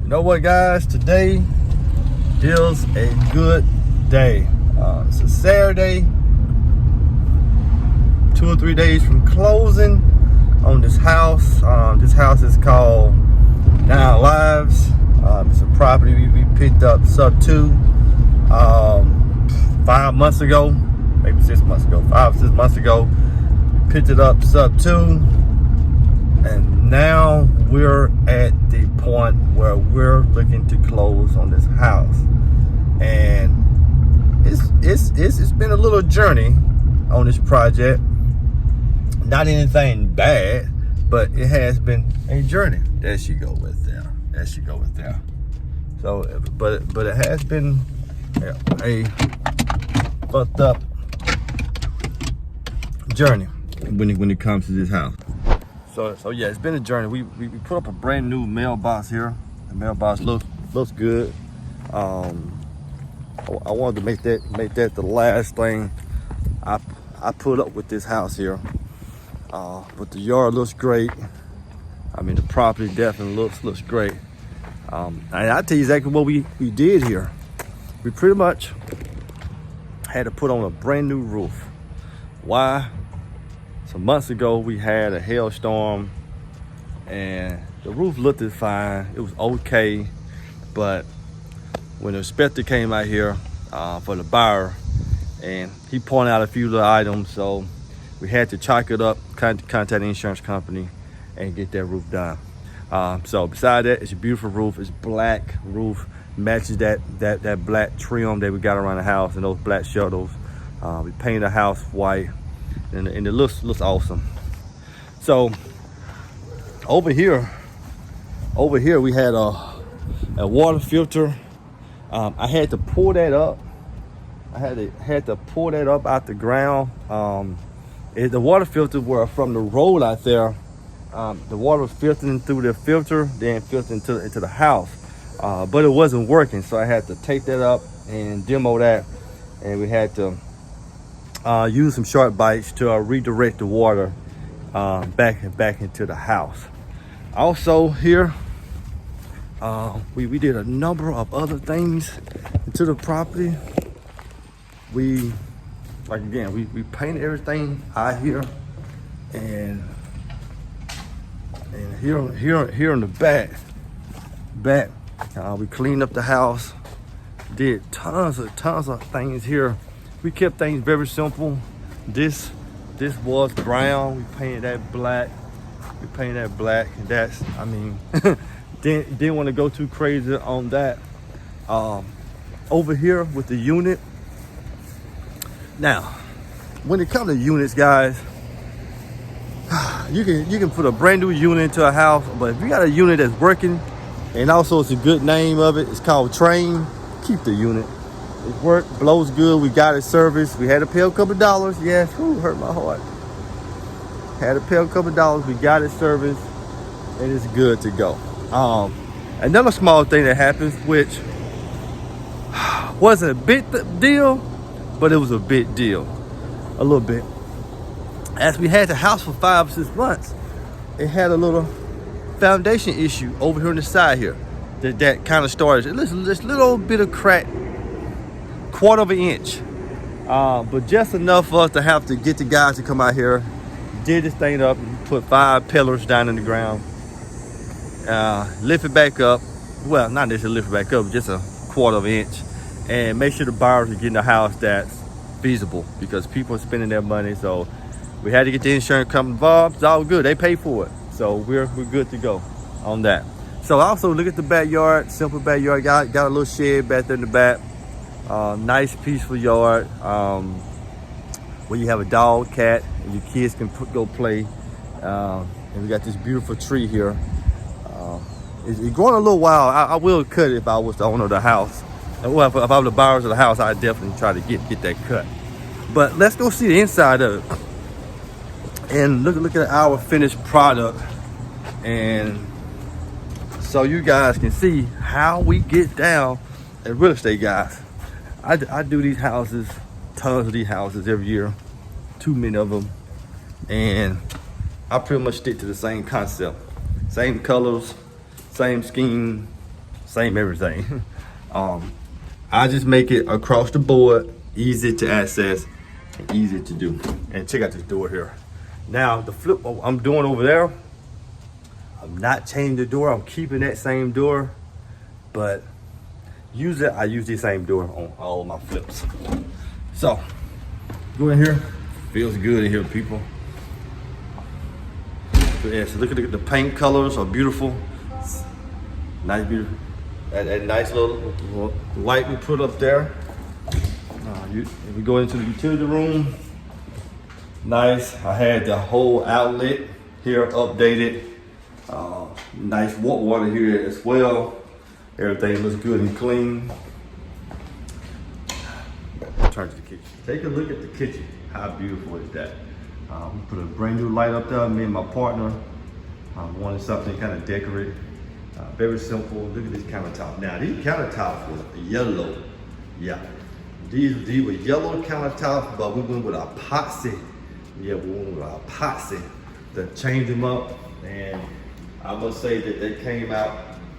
You know what, guys? Today is a good day. It's a Saturday, 2 or 3 days from closing on this house. This house is called 9 Lives. It's a property we picked up sub 2 5 months ago, maybe 6 months ago, 5 or 6 months ago. We picked it up sub 2, and now we're at the point where we're looking to close on this house. And it's been a little journey on this project. Not anything bad, but it has been a journey. There she go with there. There she go with there. So, but it has been a fucked up journey when it comes to this house. So yeah, it's been a journey. We put up a brand new mailbox here. The mailbox looks good. I wanted to make that the last thing I put up with this house here. But the yard looks great. I mean, the property definitely looks great. And I'll tell you exactly what we did here. We pretty much had to put on a brand new roof. Why? Some months ago we had a hailstorm and the roof looked fine. It was okay, but when the inspector came out here for the buyer, and he pointed out a few little items, so we had to chalk it up, contact the insurance company, and get that roof done. So beside that, it's a beautiful roof. It's black roof, matches that black trim that we got around the house and those black shutters. We painted the house white, and it looks awesome. So over here we had a water filter. I had to pull that up. I had to pull that up out the ground. The water filters were from the road out there. The water was filtering through the filter, then filtering into the house. But it wasn't working, so I had to take that up and demo that. And we had to use some short bites to redirect the water back into the house. Also here, we did a number of other things to the property. We painted everything out here, and here in the back, we cleaned up the house, did tons of things here. We kept things very simple. This was brown. We painted that black. And that's, I mean, didn't want to go too crazy on that. Over here with the unit. Now, when it comes to units, guys, you can put a brand new unit into a house, but if you got a unit that's working, and also it's a good name of it, it's called Train, keep the unit. It worked, blows good, we got it serviced. We had to pay a couple dollars, yes, hurt my heart. Had to pay a couple dollars, we got it serviced, and it's good to go. Another small thing that happens, which wasn't a big deal, but it was a big deal, a little bit. As we had the house for 5 or 6 months, it had a little foundation issue over here on the side here that kind of started this little bit of crack, 1/4 of an inch, but just enough for us to have to get the guys to come out here, did this thing up, put 5 pillars down in the ground, lift it back up. Well, not necessarily lift it back up, just a 1/4 of an inch, and make sure the buyers are getting a house that's feasible, because people are spending their money. So we had to get the insurance company involved. It's all good. They pay for it. So we're good to go on that. So also look at the backyard, simple backyard. Got a little shed back there in the back. Nice, peaceful yard where you have a dog, cat, and your kids can go play. And we got this beautiful tree here. It's growing a little wild. I will cut it if I was the owner of the house. Well, if I was the buyers of the house, I'd definitely try to get that cut. But let's go see the inside of it. And look at our finished product, and so you guys can see how we get down as real estate guys. I do these houses, tons of these houses every year, too many of them, and I pretty much stick to the same concept, same colors, same scheme, same everything. I just make it across the board, easy to access and easy to do. And check out this door here. Now the flip I'm doing over there, I'm not changing the door. I'm keeping that same door, but usually I use the same door on all of my flips. So go in here, feels good in here, people. So yeah, so look at the paint colors are beautiful. Nice, beautiful. That nice little light we put up there. If we go into the utility room, nice. I had the whole outlet here updated. Nice water here as well. Everything looks good and clean. Turn to the kitchen. Take a look at the kitchen. How beautiful is that? We put a brand new light up there. Me and my partner wanted something kind of decorated. Very simple. Look at this countertop. Now these countertops were yellow. Yeah, these were yellow countertops, but we went with epoxy. Yeah, we went with epoxy to change them up, and I must say that they came out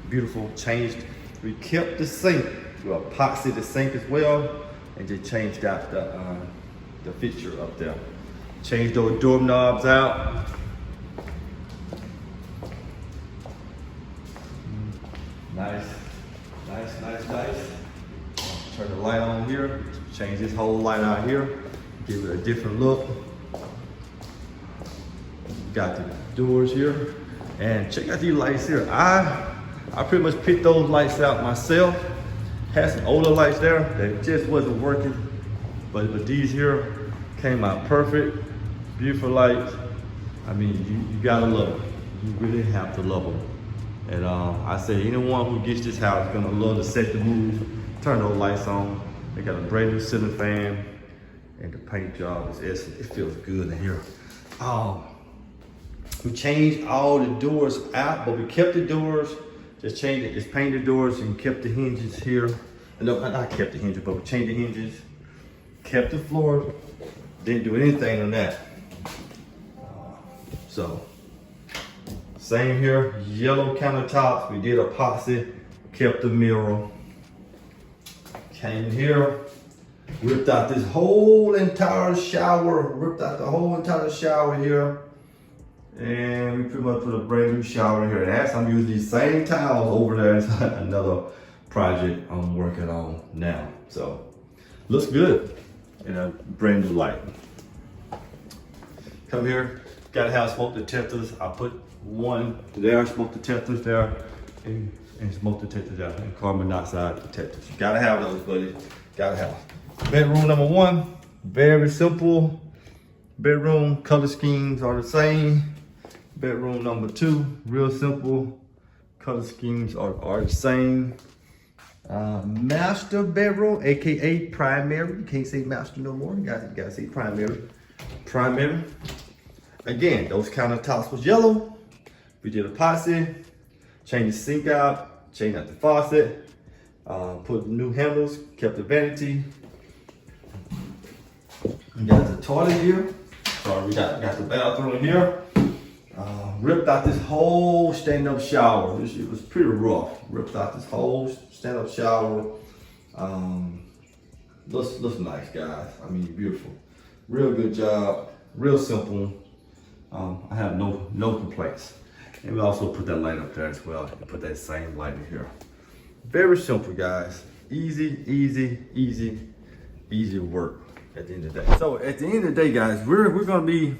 beautiful. Changed. We kept the sink. We epoxy the sink as well, and just changed out the fixture up there. Changed those doorknobs out. Nice. Turn the light on here. Change this whole light out here. Give it a different look. Got the doors here. And check out these lights here. I pretty much picked those lights out myself. Had some older lights there that just wasn't working. But these here came out perfect. Beautiful lights. I mean, you gotta love them. You really have to love them. And I say anyone who gets this house is gonna love to set the mood, turn those lights on. They got a brand new ceiling fan, and the paint job is excellent. It feels good in here. We changed all the doors out, but we kept the doors. Just changed it, just painted the doors and kept the hinges here. No, not kept the hinges, but we changed the hinges. Kept the floor, didn't do anything on that. So, same here, yellow countertops. We did epoxy, kept the mirror. Came here, ripped out this whole entire shower, ripped out the whole entire shower here. And we pretty much put a brand new shower here. And as I'm using these same towels over there, it's another project I'm working on now. So, looks good in a brand new light. Come here, gotta have smoke detectors. I put one there, smoke detectors there, and smoke detectors there, and carbon monoxide detectors. You gotta have those, buddy. Gotta have. Bedroom number one, very simple. Bedroom color schemes are the same. Bedroom number two, real simple. Color schemes are the same. Master bedroom, AKA primary. You can't say master no more. You gotta say primary. Primary. Again, those countertops was yellow. We did epoxy, changed the sink out, changed out the faucet, put new handles, kept the vanity. We got the toilet here. Sorry, we got the bathroom here. Ripped out this whole stand-up shower. It was pretty rough. Ripped out this whole stand-up shower. Looks nice, guys. I mean, beautiful. Real good job. Real simple. I have no complaints. And we also put that light up there as well. And put that same light in here. Very simple, guys. Easy work at the end of the day. So at the end of the day, guys, we're gonna be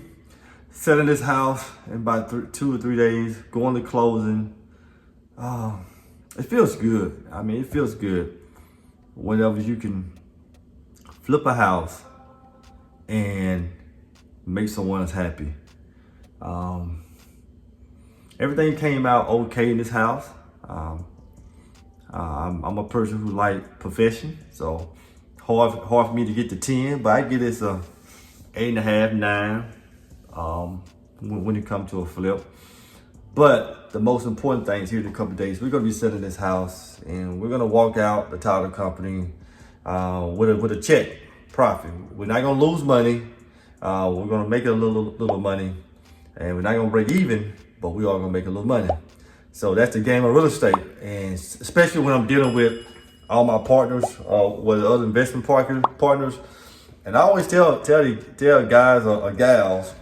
selling this house in about 2 or 3 days, going to closing. It feels good. I mean, it feels good whenever you can flip a house and make someone else happy. Everything came out okay in this house. I'm a person who like perfection, so hard for me to get to 10, but I give this a 8.5, 9 when it comes to a flip. But the most important thing is here in a couple of days, we're gonna be selling this house and we're gonna walk out the title company with a check profit. We're not gonna lose money. We're gonna make a little money, and we're not gonna break even, but we are gonna make a little money. So that's the game of real estate, and especially when I'm dealing with all my partners, with other investment partners. And I always tell guys or gals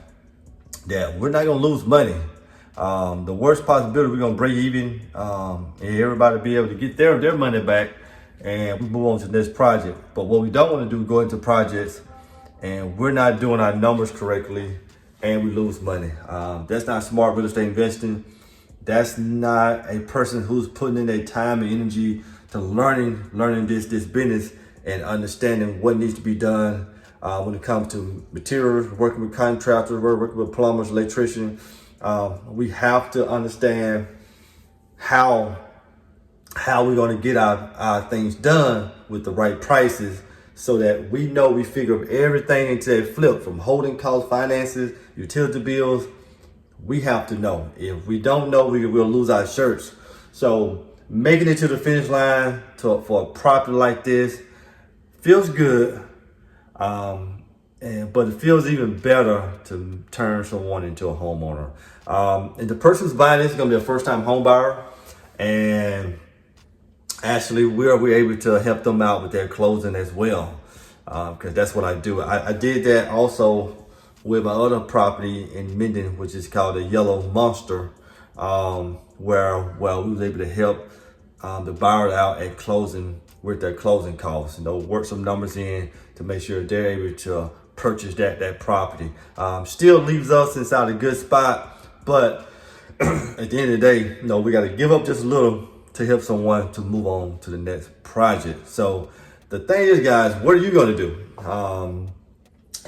that we're not gonna lose money. The worst possibility, we're gonna break even, and everybody be able to get their money back, and we move on to the next project. But what we don't want to do is go into projects and we're not doing our numbers correctly and we lose money. That's not smart real estate investing. That's not a person who's putting in their time and energy to learning this business and understanding what needs to be done when it comes to materials, working with contractors, working with plumbers, electricians. We have to understand how we're going to get our things done with the right prices, so that we know we figure everything into a flip, from holding costs, finances, utility bills. We have to know. If we don't know, we'll lose our shirts. So making it to the finish line for a property like this feels good, but it feels even better to turn someone into a homeowner. And the person who's buying this is going to be a first-time home buyer, and actually we're able to help them out with their closing as well, because that's what I do. I did that also with my other property in Minden, which is called the Yellow Monster, where we was able to help the buyer out at closing with their closing costs. Work some numbers in to make sure they're able to purchase that property. Still leaves us inside a good spot, but at the end of the day, we got to give up just a little to help someone to move on to the next project. So the thing is, guys, what are you going to do?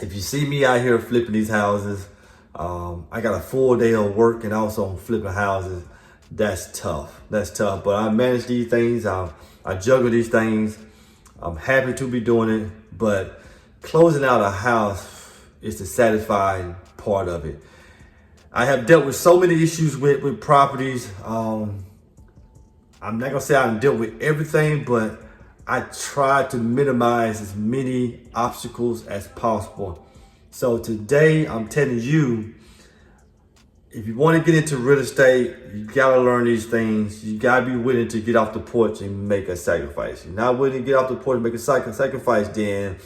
If you see me out here flipping these houses, I got a full day of work and also I'm flipping houses. That's tough. But I manage these things. I juggle these things. I'm happy to be doing it, but closing out a house is the satisfying part of it. I have dealt with so many issues with properties. I'm not gonna say I dealt with everything, but I try to minimize as many obstacles as possible. So today I'm telling you, if you want to get into real estate, you gotta learn these things. You gotta be willing to get off the porch and make a sacrifice. You're not willing to get off the porch and make a sacrifice, then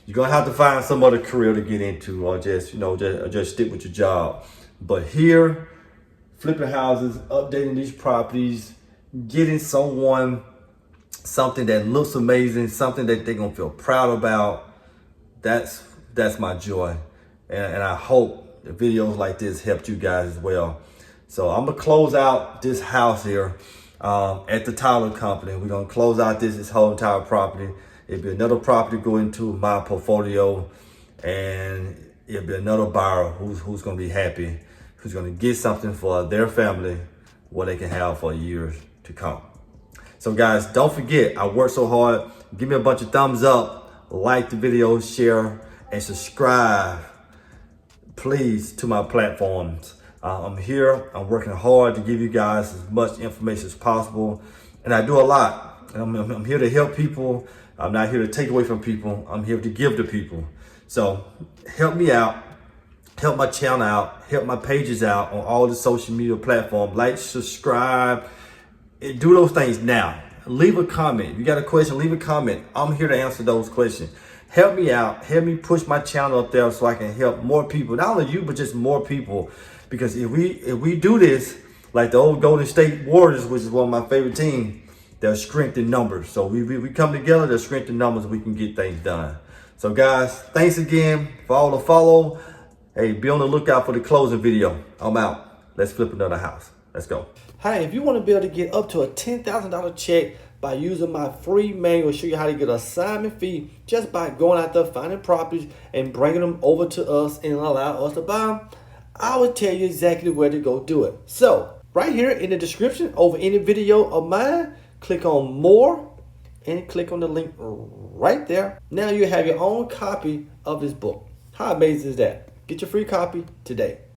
you're gonna have to find some other career to get into, or just stick with your job. But here, flipping houses, updating these properties, getting someone something that looks amazing, something that they're gonna feel proud about, that's my joy. And I hope the videos like this helped you guys as well. So I'm gonna close out this house here at the Tyler Company. We're gonna close out this whole entire property. It'll be another property go into my portfolio, and it'll be another buyer who's gonna be happy, who's gonna get something for their family what they can have for years to come. So guys, don't forget, I work so hard. Give me a bunch of thumbs up, like the video, share, and subscribe, please, to my platforms. I'm here, I'm working hard to give you guys as much information as possible, and I do a lot. I'm here to help people. I'm not here to take away from people. I'm here to give to people. So help me out, help my channel out, help my pages out on all the social media platforms. Like, subscribe, and do those things now. Leave a comment. If you got a question, leave a comment. I'm here to answer those questions. Help me out. Help me push my channel up there so I can help more people. Not only you, but just more people. Because if we do this, like the old Golden State Warriors, which is one of my favorite teams, they're strength in numbers. So we come together, they're strength in numbers, we can get things done. So guys, thanks again for all the follow. Hey, be on the lookout for the closing video. I'm out. Let's flip another house. Let's go. Hey, if you want to be able to get up to a $10,000 check by using my free manual, show you how to get an assignment fee just by going out there, finding properties and bringing them over to us and allow us to buy them, I will tell you exactly where to go do it. So right here in the description over any video of mine, click on more and click on the link right there. Now you have your own copy of this book. How amazing is that? Get your free copy today.